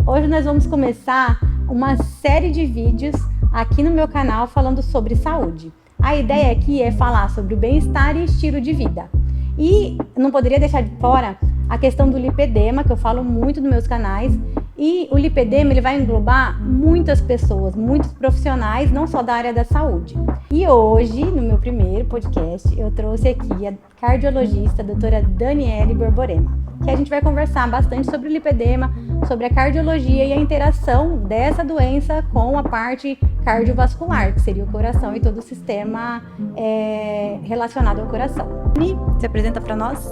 Hoje nós vamos começar uma série de vídeos aqui no meu canal falando sobre saúde. A ideia aqui é falar sobre o bem-estar e estilo de vida. E não poderia deixar de fora a questão do lipedema, que eu falo muito nos meus canais. E o lipedema ele vai englobar muitas pessoas, muitos profissionais, não só da área da saúde. E hoje, no meu primeiro podcast, eu trouxe aqui a cardiologista, a doutora Daniele Borborema, que a gente vai conversar bastante sobre o lipedema, sobre a cardiologia e a interação dessa doença com a parte cardiovascular, que seria o coração e todo o sistema relacionado ao coração. E se apresenta para nós.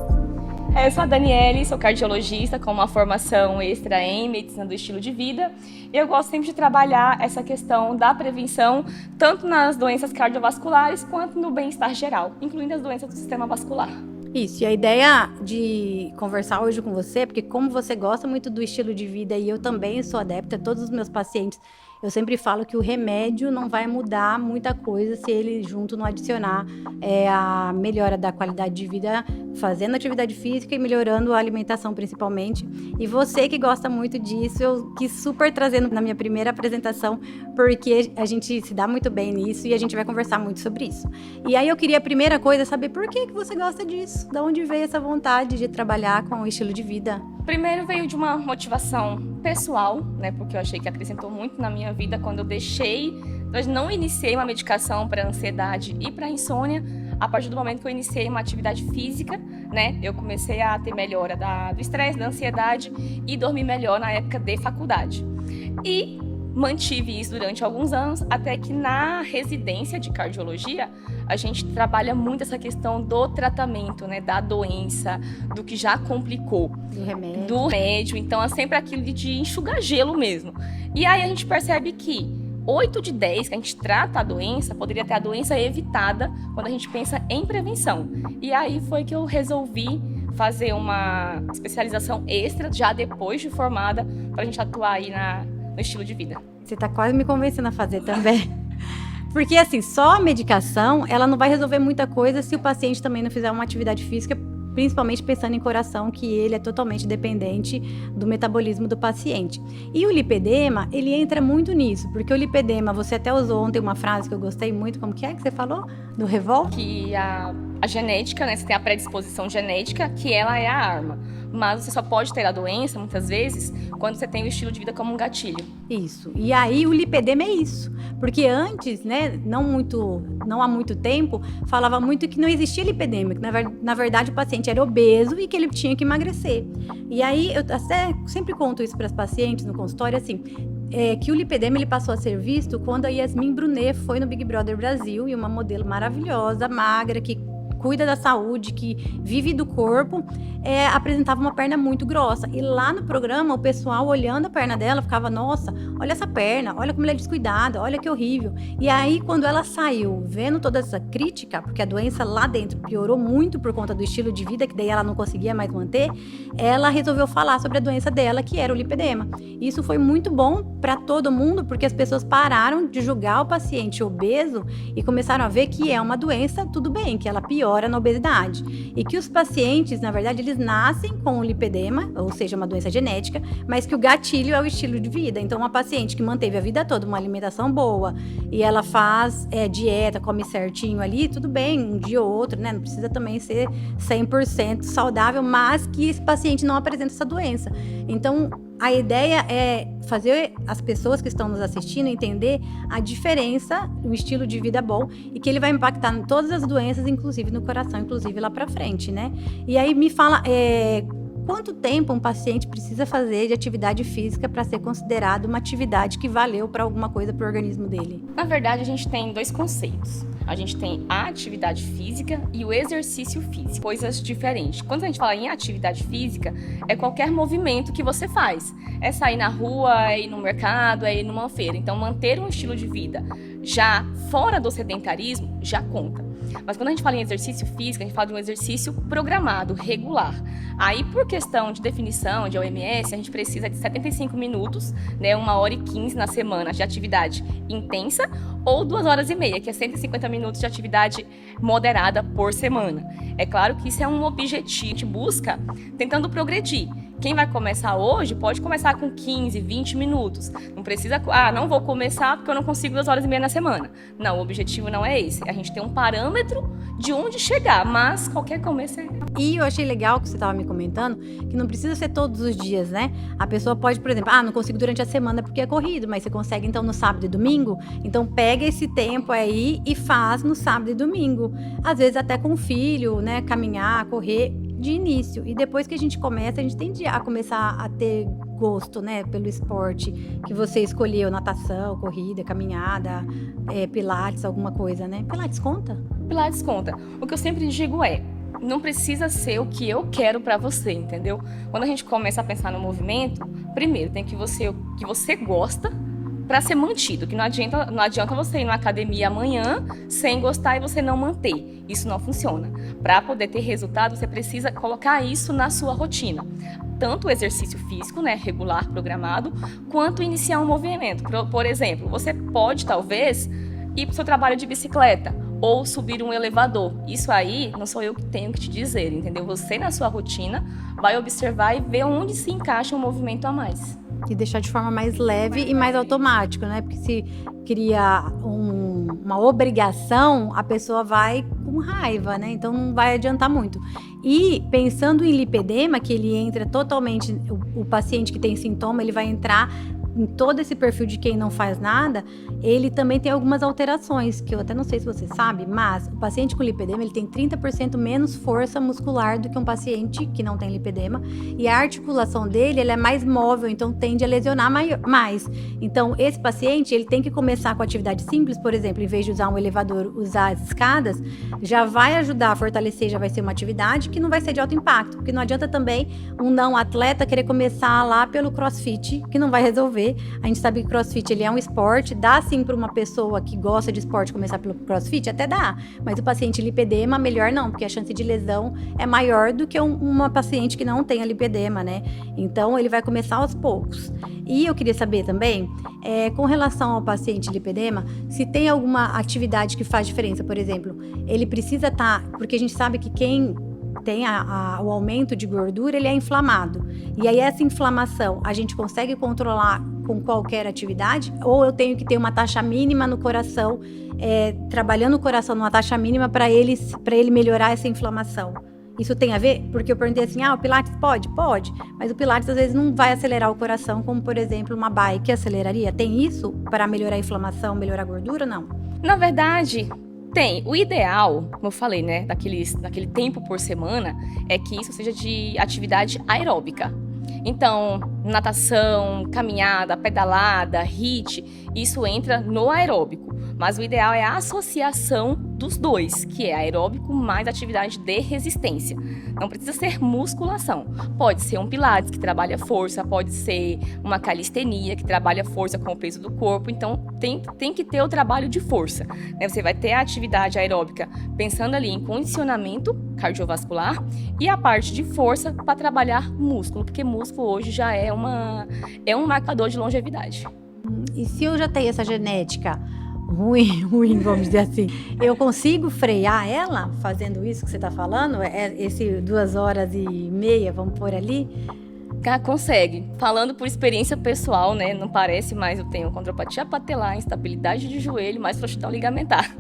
Eu sou a Daniele, sou cardiologista com uma formação extra em medicina do estilo de vida. E eu gosto sempre de trabalhar essa questão da prevenção, tanto nas doenças cardiovasculares quanto no bem-estar geral, incluindo as doenças do sistema vascular. Isso, e a ideia de conversar hoje com você, porque como você gosta muito do estilo de vida e eu também sou adepta, todos os meus pacientes, eu sempre falo que o remédio não vai mudar muita coisa se ele junto não adicionar a melhora da qualidade de vida, fazendo atividade física e melhorando a alimentação principalmente. E você que gosta muito disso, eu quis super trazendo na minha primeira apresentação, porque a gente se dá muito bem nisso e a gente vai conversar muito sobre isso. E aí eu queria, a primeira coisa, saber por que você gosta disso, de onde veio essa vontade de trabalhar com o estilo de vida? Primeiro veio de uma motivação pessoal, né, porque eu achei que acrescentou muito na minha vida quando eu não iniciei uma medicação para ansiedade e para insônia. A partir do momento que eu iniciei uma atividade física, né, eu comecei a ter melhora do estresse, da ansiedade e dormir melhor na época de faculdade. E mantive isso durante alguns anos, até que na residência de cardiologia, a gente trabalha muito essa questão do tratamento, né, da doença, do que já complicou. Do remédio. Então, é sempre aquilo de enxugar gelo mesmo. E aí a gente percebe que 8 de 10 que a gente trata a doença, poderia ter a doença evitada quando a gente pensa em prevenção. E aí foi que eu resolvi fazer uma especialização extra, já depois de formada, para a gente atuar aí no estilo de vida. Você está quase me convencendo a fazer também. Porque assim, só a medicação, ela não vai resolver muita coisa se o paciente também não fizer uma atividade física, principalmente pensando em coração, que ele é totalmente dependente do metabolismo do paciente. E o lipedema, ele entra muito nisso, porque o lipedema, você até usou ontem uma frase que eu gostei muito, como que você falou? Do Revolt? Que a genética, né, você tem a predisposição genética, que ela é a arma. Mas você só pode ter a doença, muitas vezes, quando você tem o estilo de vida como um gatilho. Isso. E aí o lipedema é isso. Porque antes, né, não há muito tempo, falava muito que não existia lipedema, que na verdade o paciente era obeso e que ele tinha que emagrecer. E aí eu até sempre conto isso para as pacientes no consultório, assim, que o lipedema ele passou a ser visto quando a Yasmin Brunet foi no Big Brother Brasil, e uma modelo maravilhosa, magra, que cuida da saúde, que vive do corpo, apresentava uma perna muito grossa. E lá no programa, o pessoal olhando a perna dela, ficava, nossa, olha essa perna, olha como ela é descuidada, olha que horrível. E aí, quando ela saiu, vendo toda essa crítica, porque a doença lá dentro piorou muito por conta do estilo de vida, que daí ela não conseguia mais manter, ela resolveu falar sobre a doença dela, que era o lipedema. Isso foi muito bom para todo mundo, porque as pessoas pararam de julgar o paciente obeso e começaram a ver que é uma doença, tudo bem, que ela piora na obesidade. E que os pacientes, na verdade, eles nascem com o lipedema, ou seja, uma doença genética, mas que o gatilho é o estilo de vida. Então, uma paciente que manteve a vida toda uma alimentação boa e ela faz dieta, come certinho ali, tudo bem, um dia ou outro, né? Não precisa também ser 100% saudável, mas que esse paciente não apresenta essa doença. Então, a ideia é fazer as pessoas que estão nos assistindo entender a diferença, o estilo de vida bom, e que ele vai impactar em todas as doenças, inclusive no coração, inclusive lá pra frente, né? E aí me fala, quanto tempo um paciente precisa fazer de atividade física para ser considerado uma atividade que valeu para alguma coisa para o organismo dele? Na verdade, a gente tem dois conceitos. A gente tem a atividade física e o exercício físico, coisas diferentes. Quando a gente fala em atividade física, é qualquer movimento que você faz. É sair na rua, é ir no mercado, é ir numa feira. Então, manter um estilo de vida já fora do sedentarismo já conta. Mas quando a gente fala em exercício físico, a gente fala de um exercício programado, regular. Aí, por questão de definição de OMS, a gente precisa de 75 minutos, né, 1h15 na semana de atividade intensa, ou 2h30, que é 150 minutos de atividade moderada por semana. É claro que isso é um objetivo, a gente busca tentando progredir. Quem vai começar hoje pode começar com 15, 20 minutos. Não precisa, não vou começar porque eu não consigo 2 horas e meia na semana. Não, o objetivo não é esse. A gente tem um parâmetro de onde chegar, mas qualquer começo é... E eu achei legal que você estava me comentando, que não precisa ser todos os dias, né? A pessoa pode, por exemplo, não consigo durante a semana porque é corrido, mas você consegue então no sábado e domingo? Então pega esse tempo aí e faz no sábado e domingo. Às vezes até com o filho, né? Caminhar, correr de início. E depois que a gente começa, a gente tende a começar a ter gosto, né? Pelo esporte que você escolheu, natação, corrida, caminhada, pilates, alguma coisa, né? Pilates conta? Pilates conta. O que eu sempre digo é, não precisa ser o que eu quero pra você, entendeu? Quando a gente começa a pensar no movimento, primeiro tem que você o que você gosta para ser mantido, que não adianta você ir na academia amanhã sem gostar e você não manter. Isso não funciona. Para poder ter resultado, você precisa colocar isso na sua rotina. Tanto o exercício físico, né, regular, programado, quanto iniciar um movimento. Por exemplo, você pode talvez ir para o seu trabalho de bicicleta ou subir um elevador. Isso aí não sou eu que tenho que te dizer, entendeu? Você na sua rotina vai observar e ver onde se encaixa um movimento a mais. E deixar de forma mais leve e mais automático, né? Porque se cria uma obrigação, a pessoa vai com raiva, né? Então não vai adiantar muito. E pensando em lipedema, que ele entra totalmente, o paciente que tem sintoma, ele vai entrar em todo esse perfil de quem não faz nada, ele também tem algumas alterações, que eu até não sei se você sabe, mas o paciente com lipedema, ele tem 30% menos força muscular do que um paciente que não tem lipedema, e a articulação dele, ela é mais móvel, então tende a lesionar mais. Então, esse paciente, ele tem que começar com atividade simples, por exemplo, em vez de usar um elevador, usar as escadas, já vai ajudar a fortalecer, já vai ser uma atividade que não vai ser de alto impacto, porque não adianta também um não atleta querer começar lá pelo crossfit, que não vai resolver. A gente sabe que crossfit ele é um esporte, dá sim para uma pessoa que gosta de esporte começar pelo crossfit, até dá, mas o paciente lipedema, melhor não, porque a chance de lesão é maior do que uma paciente que não tenha lipedema, né? Então ele vai começar aos poucos. E eu queria saber também, com relação ao paciente lipedema, se tem alguma atividade que faz diferença, por exemplo, ele precisa estar, porque a gente sabe que quem tem o aumento de gordura, ele é inflamado. E aí essa inflamação, a gente consegue controlar com qualquer atividade? Ou eu tenho que ter uma taxa mínima no coração, trabalhando o coração numa taxa mínima para ele melhorar essa inflamação? Isso tem a ver? Porque eu perguntei assim, o Pilates pode? Pode. Mas o Pilates às vezes não vai acelerar o coração, como por exemplo uma bike aceleraria. Tem isso para melhorar a inflamação, melhorar a gordura? Não. Na verdade... tem. O ideal, como eu falei, né, daquele tempo por semana, é que isso seja de atividade aeróbica. Então, natação, caminhada, pedalada, HIIT, isso entra no aeróbico. Mas o ideal é a associação dos dois, que é aeróbico mais atividade de resistência. Não precisa ser musculação. Pode ser um pilates que trabalha força, pode ser uma calistenia que trabalha força com o peso do corpo. Então, tem que ter o trabalho de força, né? Você vai ter a atividade aeróbica pensando ali em condicionamento cardiovascular e a parte de força para trabalhar músculo, porque músculo hoje já é um marcador de longevidade. E se eu já tenho essa genética ruim, vamos dizer assim, eu consigo frear ela fazendo isso que você está falando? Esse 2 horas e meia, vamos pôr ali? Consegue. Falando por experiência pessoal, né? Não parece, mas eu tenho condropatia patelar, instabilidade de joelho, mais frouxidão ligamentar.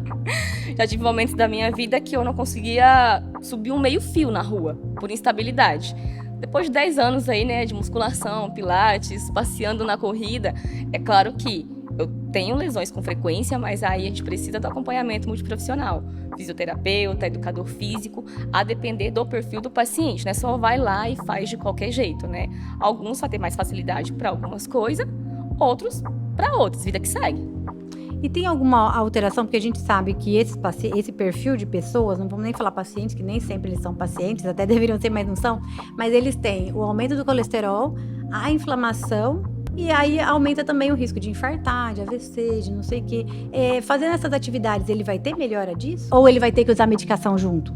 Já tive momentos da minha vida que eu não conseguia subir um meio fio na rua, por instabilidade. Depois de 10 anos aí, né, de musculação, pilates, passeando na corrida, é claro que eu tenho lesões com frequência, mas aí a gente precisa do acompanhamento multiprofissional. Fisioterapeuta, educador físico, a depender do perfil do paciente, né? Só vai lá e faz de qualquer jeito, né? Alguns vão ter mais facilidade para algumas coisas, outros para outras, vida que segue. E tem alguma alteração, porque a gente sabe que esse perfil de pessoas, não vamos nem falar pacientes, que nem sempre eles são pacientes, até deveriam ser, mas não são, mas eles têm o aumento do colesterol, a inflamação, e aí aumenta também o risco de infartar, de AVC, de não sei o quê. Fazendo essas atividades, ele vai ter melhora disso? Ou ele vai ter que usar medicação junto?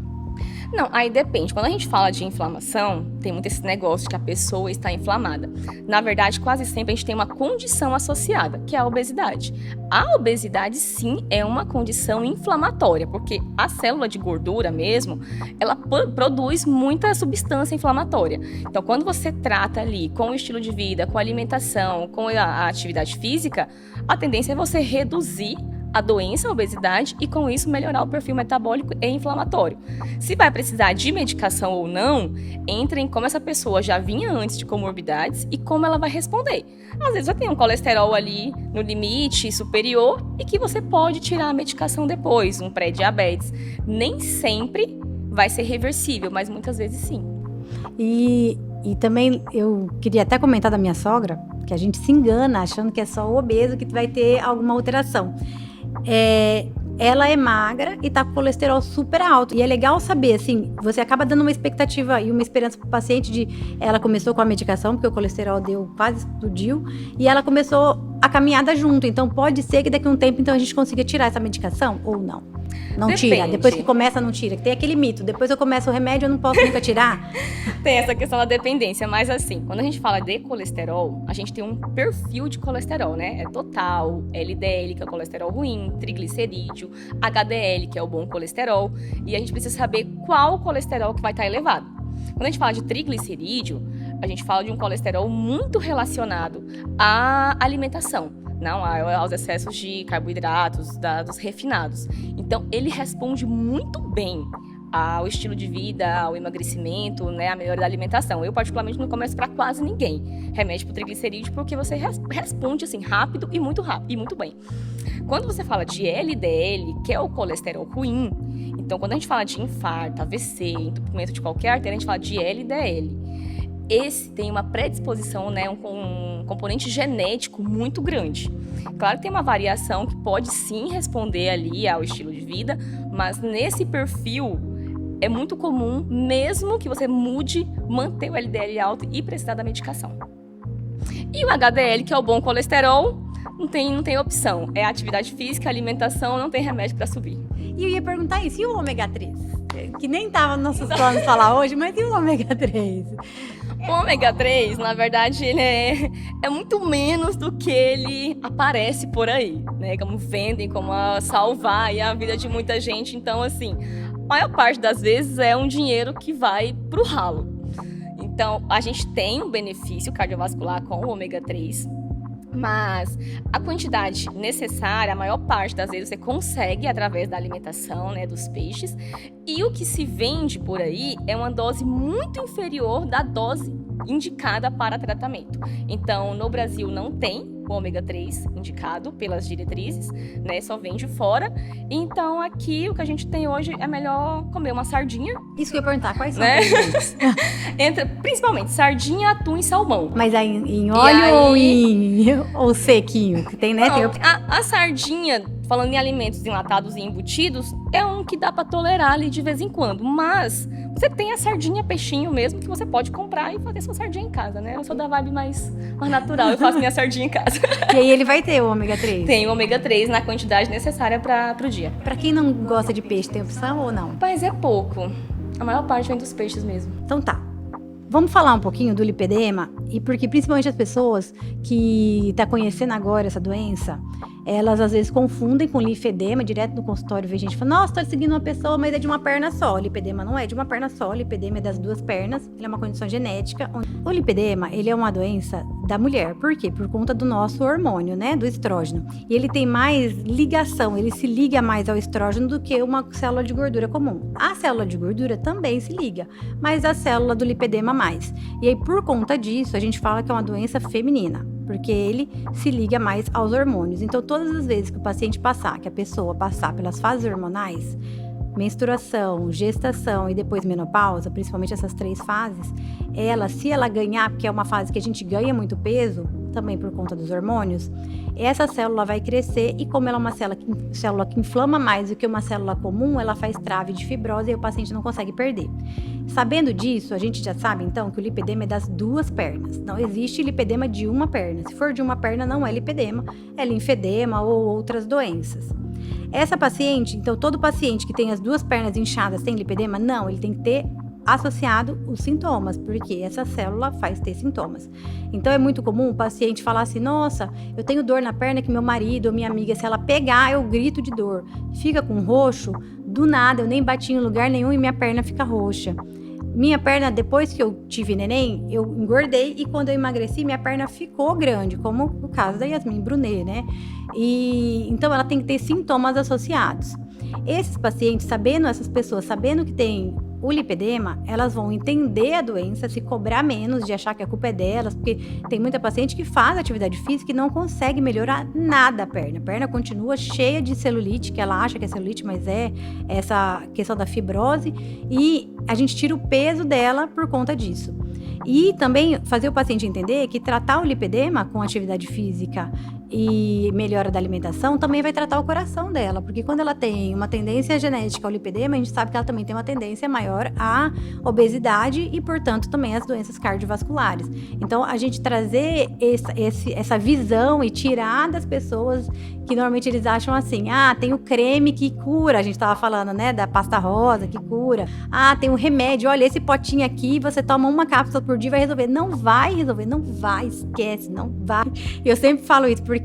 Não, aí depende. Quando a gente fala de inflamação, tem muito esse negócio de que a pessoa está inflamada. Na verdade, quase sempre a gente tem uma condição associada, que é a obesidade. A obesidade, sim, é uma condição inflamatória, porque a célula de gordura mesmo, ela produz muita substância inflamatória. Então, quando você trata ali com o estilo de vida, com a alimentação, com a atividade física, a tendência é você reduzir a doença, a obesidade, e com isso melhorar o perfil metabólico e inflamatório. Se vai precisar de medicação ou não, entra em como essa pessoa já vinha antes de comorbidades e como ela vai responder. Às vezes já tem um colesterol ali no limite superior e que você pode tirar a medicação depois, um pré-diabetes. Nem sempre vai ser reversível, mas muitas vezes sim. E também eu queria até comentar da minha sogra, que a gente se engana achando que é só o obeso que vai ter alguma alteração. Ela é magra e tá com colesterol super alto. E é legal saber, assim, você acaba dando uma expectativa e uma esperança pro paciente de... Ela começou com a medicação, porque o colesterol quase explodiu, e ela começou a caminhada junto. Então, pode ser que daqui a um tempo, então, a gente consiga tirar essa medicação ou não. Não Depende. Tira. Depois que começa, não tira. Tem aquele mito. Depois eu começo o remédio, eu não posso nunca tirar. Tem essa questão da dependência, mas assim, quando a gente fala de colesterol, a gente tem um perfil de colesterol, né? É total, LDL, que é o colesterol ruim, triglicerídeo, HDL, que é o bom colesterol, e a gente precisa saber qual colesterol que vai estar elevado. Quando a gente fala de triglicerídeo, a gente fala de um colesterol muito relacionado à alimentação, não aos excessos de carboidratos, dos refinados. Então, ele responde muito bem ao estilo de vida, ao emagrecimento, né, à melhora da alimentação. Eu, particularmente, não começo para quase ninguém remédio para triglicerídeo, porque você responde assim rápido e muito bem. Quando você fala de LDL, que é o colesterol ruim, então quando a gente fala de infarto, AVC, entupimento de qualquer artéria, a gente fala de LDL. Esse tem uma predisposição, né, um componente genético muito grande. Claro que tem uma variação que pode sim responder ali ao estilo de vida, mas nesse perfil é muito comum, mesmo que você mude, manter o LDL alto e precisar da medicação. E o HDL, que é o bom colesterol, não tem opção. É atividade física, alimentação, não tem remédio para subir. E eu ia perguntar isso, e o ômega 3? Que nem estava nos nossos planos falar hoje, mas e o ômega 3? O ômega 3, na verdade, ele é muito menos do que ele aparece por aí, né? Como vendem, como salvar aí a vida de muita gente. Então, assim, a maior parte das vezes é um dinheiro que vai pro ralo. Então, a gente tem um benefício cardiovascular com o ômega 3, mas a quantidade necessária, a maior parte das vezes você consegue através da alimentação, né, dos peixes, e o que se vende por aí é uma dose muito inferior da dose indicada para tratamento. Então, no Brasil não tem o ômega 3 indicado pelas diretrizes, né, só vende fora. Então, aqui o que a gente tem hoje é melhor comer uma sardinha. Isso que eu ia perguntar, quais são né? os Entra principalmente sardinha, atum e salmão. Mas aí em óleo ou sequinho? Que tem, né? Não, Tem a sardinha, falando em alimentos enlatados e embutidos, é um que dá pra tolerar ali de vez em quando. Mas você tem a sardinha peixinho mesmo, que você pode comprar e fazer sua sardinha em casa, né? Eu sou da vibe mais natural, eu faço minha sardinha em casa. E aí ele vai ter o ômega 3? Tem o ômega 3 na quantidade necessária pro dia. Pra quem não gosta de peixe, tem opção ou não? Mas é pouco. A maior parte vem dos peixes mesmo. Então tá. Vamos falar um pouquinho do lipedema, e porque principalmente as pessoas que estão conhecendo agora essa doença, elas às vezes confundem com linfedema. Direto no consultório vê gente falando, nossa, tô seguindo uma pessoa, mas é de uma perna só. O lipedema não é de uma perna só, o lipedema é das duas pernas, ele é uma condição genética. O lipedema, ele é uma doença da mulher. Por quê? Por conta do nosso hormônio, né, do estrógeno. E ele tem mais ligação, ele se liga mais ao estrógeno do que uma célula de gordura comum. A célula de gordura também se liga, mas a célula do lipedema mais. E aí, por conta disso, a gente fala que é uma doença feminina, porque ele se liga mais aos hormônios. Então, todas as vezes que o paciente que a pessoa passar pelas fases hormonais, menstruação, gestação e depois menopausa, principalmente essas 3 fases, se ela ganhar, porque é uma fase que a gente ganha muito peso, também por conta dos hormônios, essa célula vai crescer e como ela é uma célula que inflama mais do que uma célula comum, ela faz trave de fibrose e o paciente não consegue perder. Sabendo disso, a gente já sabe então que o lipedema é das duas pernas. Não existe lipedema de uma perna. Se for de uma perna, não é lipedema, é linfedema ou outras doenças. Essa paciente, então todo paciente que tem as 2 pernas inchadas tem lipedema? Não, ele tem que ter associado os sintomas, porque essa célula faz ter sintomas. Então é muito comum o paciente falar assim, nossa, eu tenho dor na perna que meu marido ou minha amiga, se ela pegar, eu grito de dor. Fica com roxo, do nada, eu nem bati em lugar nenhum e minha perna fica roxa. Minha perna, depois que eu tive neném, eu engordei e quando eu emagreci, minha perna ficou grande, como o caso da Yasmin Brunet, né? E então ela tem que ter sintomas associados. Esses pacientes, essas pessoas sabendo que tem o lipedema, elas vão entender a doença, se cobrar menos de achar que a culpa é delas, porque tem muita paciente que faz atividade física e não consegue melhorar nada a perna. A perna continua cheia de celulite, que ela acha que é celulite, mas é essa questão da fibrose, e a gente tira o peso dela por conta disso. E também fazer o paciente entender que tratar o lipedema com atividade física e melhora da alimentação também vai tratar o coração dela, porque quando ela tem uma tendência genética ao lipedema, a gente sabe que ela também tem uma tendência maior à obesidade e, portanto, também às doenças cardiovasculares. Então, a gente trazer essa visão e tirar das pessoas que normalmente eles acham assim, tem o creme que cura, a gente estava falando, né, da pasta rosa que cura, tem o remédio, olha, esse potinho aqui, você toma uma cápsula por dia e vai resolver. Não vai resolver, não vai, esquece, não vai. Eu sempre falo isso, porque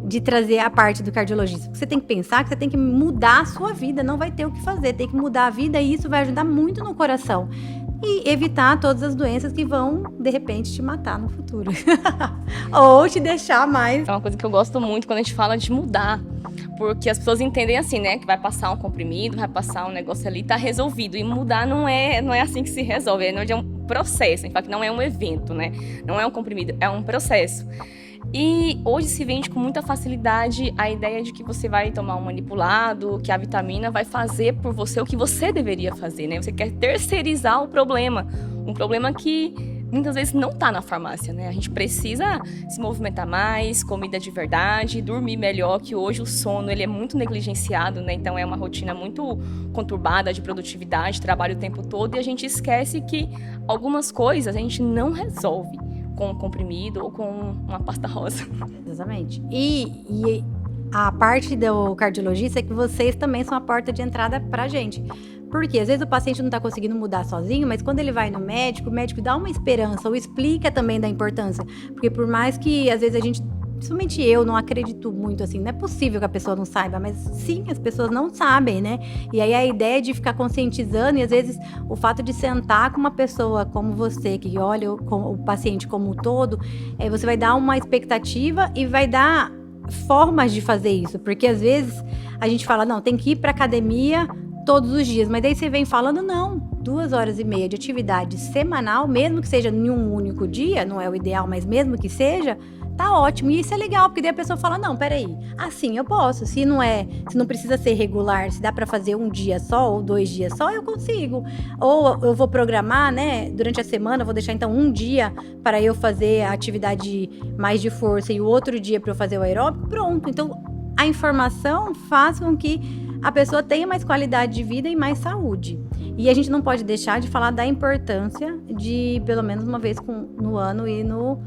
de trazer a parte do cardiologista. Você tem que pensar que você tem que mudar a sua vida, não vai ter o que fazer, tem que mudar a vida e isso vai ajudar muito no coração. E evitar todas as doenças que vão, de repente, te matar no futuro. Ou te deixar mais. É uma coisa que eu gosto muito quando a gente fala de mudar. Porque as pessoas entendem assim, né? Que vai passar um comprimido, vai passar um negócio ali, tá resolvido. E mudar não é assim que se resolve. É um processo. A gente fala que não é um evento, né? Não é um comprimido, é um processo. E hoje se vende com muita facilidade a ideia de que você vai tomar um manipulado, que a vitamina vai fazer por você o que você deveria fazer, né? Você quer terceirizar o problema. Um problema que muitas vezes não está na farmácia, né? A gente precisa se movimentar mais, comida de verdade, dormir melhor, que hoje o sono ele é muito negligenciado, né? Então é uma rotina muito conturbada de produtividade, trabalho o tempo todo, e a gente esquece que algumas coisas a gente não resolve com um comprimido ou com uma pasta rosa. Exatamente. E a parte do cardiologista é que vocês também são a porta de entrada pra gente. Porque às vezes o paciente não está conseguindo mudar sozinho, mas quando ele vai no médico, o médico dá uma esperança ou explica também da importância. Porque por mais que às vezes a gente, principalmente eu, não acredito muito assim, não é possível que a pessoa não saiba, mas sim, as pessoas não sabem, né? E aí a ideia de ficar conscientizando, e às vezes o fato de sentar com uma pessoa como você, que olha o paciente como um todo, você vai dar uma expectativa e vai dar formas de fazer isso, porque às vezes a gente fala, não, tem que ir para academia todos os dias, mas daí você vem falando, não, 2h30 de atividade semanal, mesmo que seja em um único dia, não é o ideal, mas mesmo que seja, tá ótimo. E isso é legal, porque daí a pessoa fala, não, peraí, assim eu posso, se não precisa ser regular, se dá pra fazer um dia só ou 2 dias só, eu consigo. Ou eu vou programar, né, durante a semana, eu vou deixar então um dia para eu fazer a atividade mais de força e o outro dia para eu fazer o aeróbico, pronto. Então, a informação faz com que a pessoa tenha mais qualidade de vida e mais saúde. E a gente não pode deixar de falar da importância de, pelo menos uma vez no ano, ir no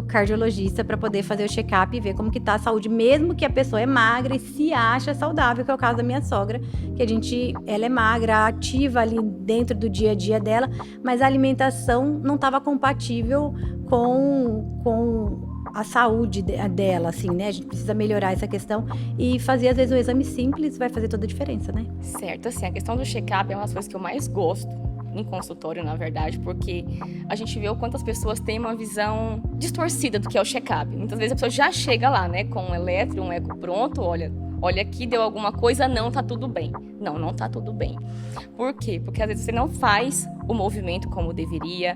cardiologista para poder fazer o check-up e ver como que tá a saúde, mesmo que a pessoa é magra e se acha saudável, que é o caso da minha sogra, que ela é magra, ativa ali dentro do dia a dia dela, mas a alimentação não estava compatível com a saúde dela, assim, né? A gente precisa melhorar essa questão e fazer, às vezes, um exame simples vai fazer toda a diferença, né? Certo, assim, a questão do check-up é uma das coisas que eu mais gosto em consultório, na verdade, porque a gente vê o quanto as pessoas têm uma visão distorcida do que é o check-up. Muitas vezes a pessoa já chega lá, né, com um eletro, um eco pronto, olha aqui, deu alguma coisa, não tá tudo bem. Não tá tudo bem. Por quê? Porque às vezes você não faz o movimento como deveria.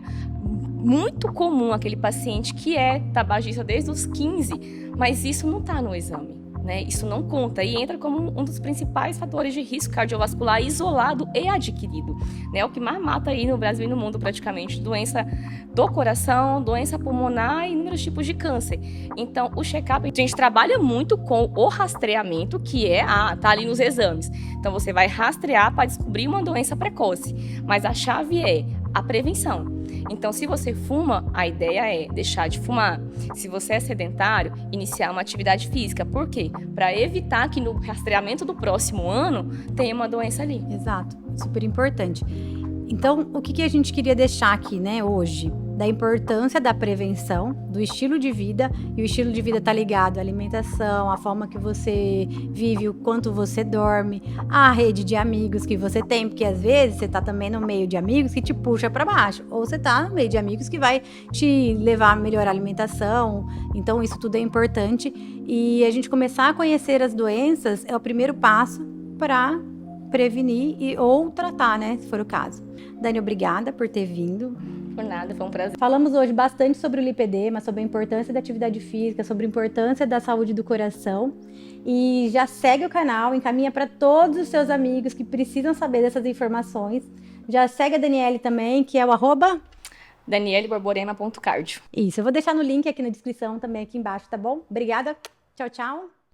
Muito comum aquele paciente que é tabagista desde os 15, mas isso não está no exame, né? Isso não conta e entra como um dos principais fatores de risco cardiovascular isolado e adquirido, né? O que mais mata aí no Brasil e no mundo praticamente, doença do coração, doença pulmonar e inúmeros tipos de câncer. Então, o check-up, a gente trabalha muito com o rastreamento, que tá ali nos exames. Então, você vai rastrear para descobrir uma doença precoce, mas a chave é a prevenção. Então, se você fuma, a ideia é deixar de fumar. Se você é sedentário, iniciar uma atividade física. Por quê? Para evitar que no rastreamento do próximo ano tenha uma doença ali. Exato, super importante. Então, o que a gente queria deixar aqui, né, hoje? Da importância da prevenção, do estilo de vida, e o estilo de vida está ligado à alimentação, à forma que você vive, o quanto você dorme, à rede de amigos que você tem, porque às vezes você está também no meio de amigos que te puxa para baixo, ou você está no meio de amigos que vai te levar a melhorar a alimentação. Então, isso tudo é importante, e a gente começar a conhecer as doenças é o primeiro passo para prevenir ou tratar, né, se for o caso. Dani, obrigada por ter vindo. Por nada, foi um prazer. Falamos hoje bastante sobre o lipedema, sobre a importância da atividade física, sobre a importância da saúde do coração. E já segue o canal, encaminha para todos os seus amigos que precisam saber dessas informações. Já segue a Daniele também, que é o @danieleborborema.cardio. Isso, eu vou deixar no link aqui na descrição também, aqui embaixo, tá bom? Obrigada, tchau, tchau.